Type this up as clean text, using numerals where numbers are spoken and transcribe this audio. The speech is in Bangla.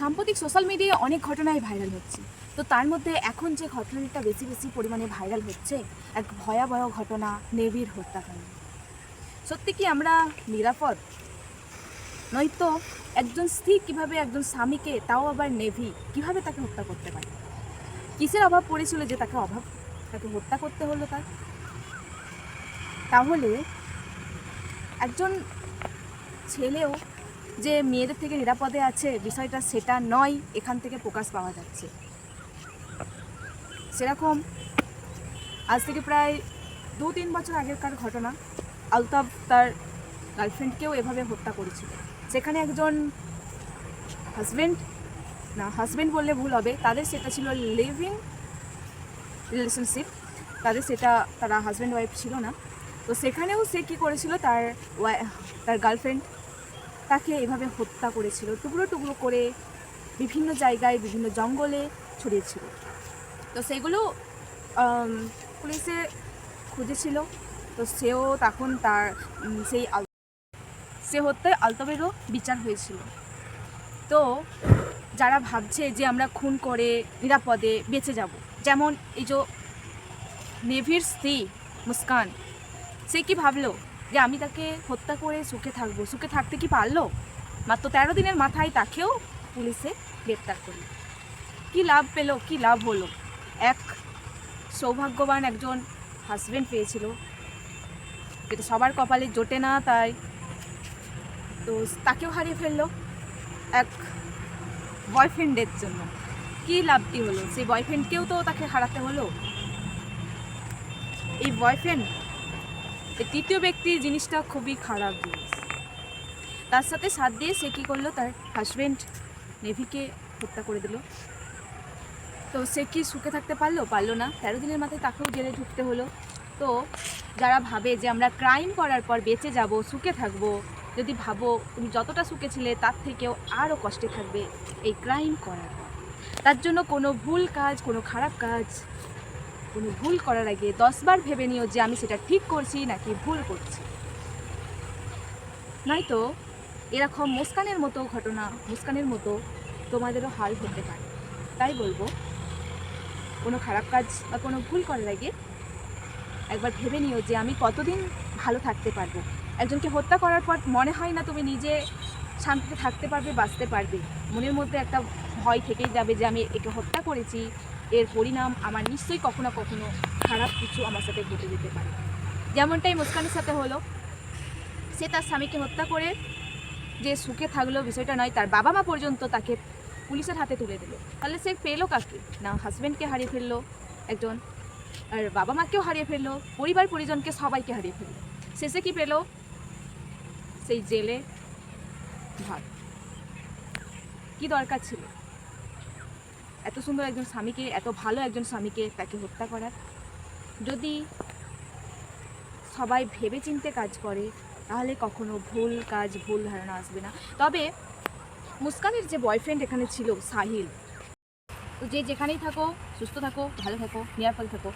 সাম্প্রতিক সোশ্যাল মিডিয়ায় অনেক ঘটনাই ভাইরাল হচ্ছে। তো তার মধ্যে এখন যে ঘটনাটা বেশি পরিমাণে ভাইরাল হচ্ছে, এক ভয়াবহ ঘটনা, নেভির হত্যাকাণ্ড। সত্যি কি আমরা নিরাপদ? নয়তো একজন স্ত্রী কিভাবে একজন স্বামীকে, তাও আবার নেভি, কিভাবে তাকে হত্যা করতে পারে? কিসের অভাব পড়েছিল যে তাকে হত্যা করতে হলো? তাহলে একজন ছেলেও যে মেয়েদের থেকে নিরাপদে আছে বিষয়টা সেটা নয়, এখান থেকে প্রকাশ পাওয়া যাচ্ছে। সেরকম আজ থেকে প্রায় 2-3 বছর আগেরকার ঘটনা। আলতাফ তার গার্লফ্রেন্ডকেও এভাবে হত্যা করেছিল। সেখানে একজন হাজব্যান্ড বললে ভুল হবে, তাদের সেটা ছিল লিভিং রিলেশনশিপ, তারা হাজব্যান্ড ওয়াইফ ছিল না। তো সেখানেও সে কী করেছিল, তার গার্লফ্রেন্ড তাকে এভাবে হত্যা করেছিল, টুকরো টুকরো করে বিভিন্ন জায়গায়, বিভিন্ন জঙ্গলে ছড়িয়েছিল। তো সেগুলো পুলিশে খুঁজেছিল। তো সেও তখন তার সে হত্যায় আলতাফেরও বিচার হয়েছিল। তো যারা ভাবছে যে আমরা খুন করে নিরাপদে বেঁচে যাব, যেমন এই যে নেভির স্ত্রী মুস্কান, সে কি ভাবলো যে আমি তাকে হত্যা করে সুখে থাকবো? সুখে থাকতে কি পারলো? মাত্র 13 দিনের মাথায় তাকেও পুলিশে গ্রেপ্তার করল। কি লাভ পেল, কি লাভ হলো? এক সৌভাগ্যবান একজন হাজব্যান্ড পেয়েছিল, যেটা সবার কপালে জোটে না, তাই তো তাকেও হারিয়ে ফেললো এক বয়ফ্রেন্ডের জন্য। কি লাভটি হলো? সেই বয়ফ্রেন্ডকেও তো তাকে হারাতে হলো। এই বয়ফ্রেন্ড, এই তৃতীয় ব্যক্তি জিনিসটা খুবই খারাপ জিনিস। তার সাথে সাথ দিয়ে সে কী করলো, তার হাজব্যান্ড নেভিকে হত্যা করে দিল। তো সে কি সুখে থাকতে পারলো না? 13 দিনের মাথায় তাকেও জেলে ঢুকতে হলো। তো যারা ভাবে যে আমরা ক্রাইম করার পর বেঁচে যাব, সুখে থাকবো, যদি ভাবো তুমি যতটা সুখে ছিলে তার থেকেও আরও কষ্টে থাকবে এই ক্রাইম করার পর। তার জন্য কোনো ভুল কাজ, কোনো খারাপ কাজ, কোনো ভুল করার আগে 10 বার ভেবে নিও যে আমি সেটা ঠিক করছি নাকি ভুল করছি। নয়তো এরকম মুস্কানের মতো তোমাদেরও হাল হতে পারে। তাই বলবো, কোনো খারাপ কাজ বা কোনো ভুল করার আগে একবার ভেবে নিও যে আমি কতদিন ভালো থাকতে পারবো। একজনকে হত্যা করার পর মনে হয় না তুমি নিজে শান্তিতে থাকতে পারবে, বাঁচতে পারবে। মনের মধ্যে একটা ভয় থেকেই যাবে যে আমি একে হত্যা করেছি, এর পরিণাম আমার নিশ্চয়ই কখনো কখনো খারাপ কিছু আমার সাথে ঘটে যেতে পারে। যেমনটাই মুস্কানের সাথে হলো, সে তার স্বামীকে হত্যা করে যে সুখে থাকলো বিষয়টা নয়, তার বাবা মা পর্যন্ত তাকে পুলিশের হাতে তুলে দিল। তাহলে সে পেলো কাকে? না হাজব্যান্ডকে হারিয়ে ফেললো একজন, আর বাবা মাকেও হারিয়ে ফেললো, পরিবার পরিজনকে সবাইকে হারিয়ে ফেললো। শেষে কি পেলো? সেই জেলে ভাত। কি দরকার ছিল এত সুন্দর একজন স্বামীকে, এত ভালো একজন স্বামীকে তাকে হত্যা করার? যদি সবাই ভেবে চিন্তে কাজ করে তাহলে কখনো ভুল কাজ, ভুল ধারণা আসবে না। তবে মুস্কানের যে বয়ফ্রেন্ড এখানে ছিল সাহিল, তো যে যেখানেই থাকো, সুস্থ থাকো, ভালো থাকো, নিরাপদে থাকো।